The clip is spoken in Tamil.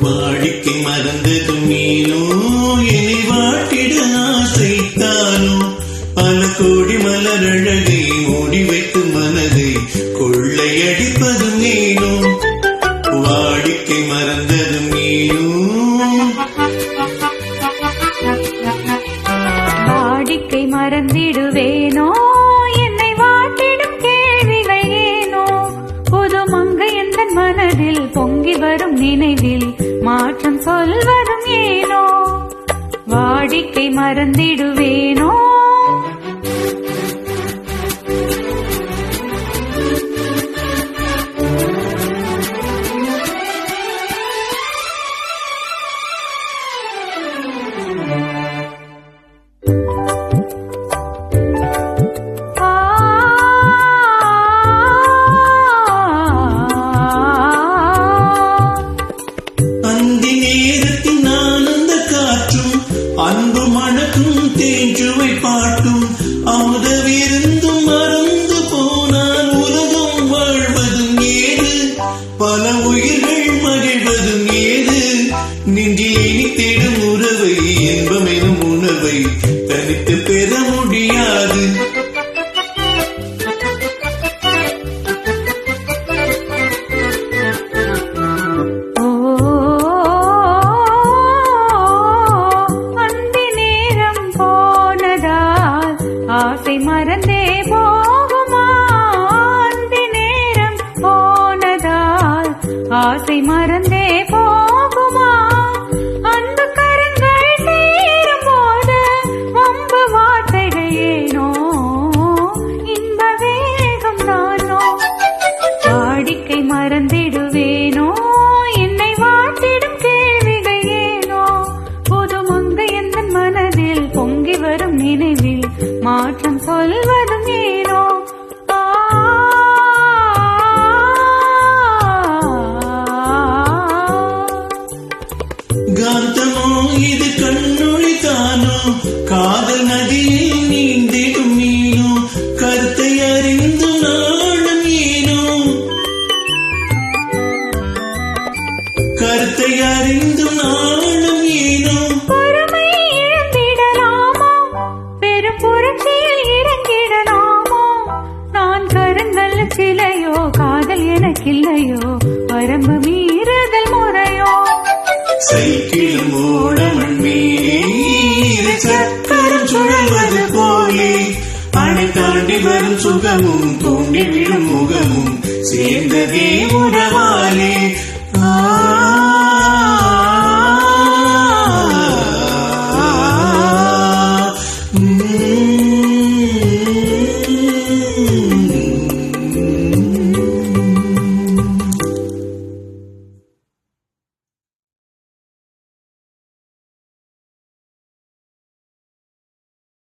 வாடிக்கை மறந்ததும் நீனோ என்னை வாட்டிட ஆசைத்தானோ பல கோடி மலரழகை மூடி வைத்து மனதை கொள்ளையடிப்பதும் நீனோ வாடிக்கை மறந்ததும் நீனோ வாடிக்கை மறந்திடுவேனோ என்னை வாட்டிடும் கேள்விகள் ஏனோ புது மங்கை எந்த மனதில் பொங்கி வரும் நினைவில் மாற்றம் சொல்வதும் ஏனோ வாடிக்கை மறந்திடுவேனோ அன்பு மணக்கும் தேஞ்சுவை பாட்டும் அமுத விருந்தும் மறந்து போனால் உலகம் வாழ்வதும் ஏது பல உயிர்கள் மகிழ்வதும் ஏது நெஞ்சில் இனித்திடும் உறவை இன்பமெனும் உணவை தனித்து பெற முடியாது ஆசை மறந்தே போகுமா அந்தி நேரம் போனதால் ஆசை மறந்தே போகுமா அன்பு கரங்கள் சேரும் போது வம்பு வார்த்தைகள் ஏனோ இன்ப வேகம் தானோ வாடிக்கை மறந்திடுவேனோ என்னை வாட்டிடும் கேள்விகள் ஏனோ புது மங்கை எந்த மனதில் பொங்கி வரும் நினைவில் மாற்றம் சொல்வதும் ஏனோ காந்தமோ இது கண்ணொளி தானோ காதல் நதியில் நீந்திடும் மீனோ கருத்தை அறிந்து நாளும் ஏனோ கருத்தை அறிந்து நாளும் ஏனோ பொறுமை இழந்திடலாமோ பெரும் புரட்சியில் இறங்கிடலாமோ நான் கருங்கல் சிலையோ காதல் எனக்கில்லையோ வரம்பு மீறுதல் முறையோ சைக்கிளும் ஓடமண் மீறி சக்கரம் சுழல்வது போலே அணை தாண்டி வரும் சுகமும் தூண்டி விடும் முகமும் சேர்ந்ததே உறவாலே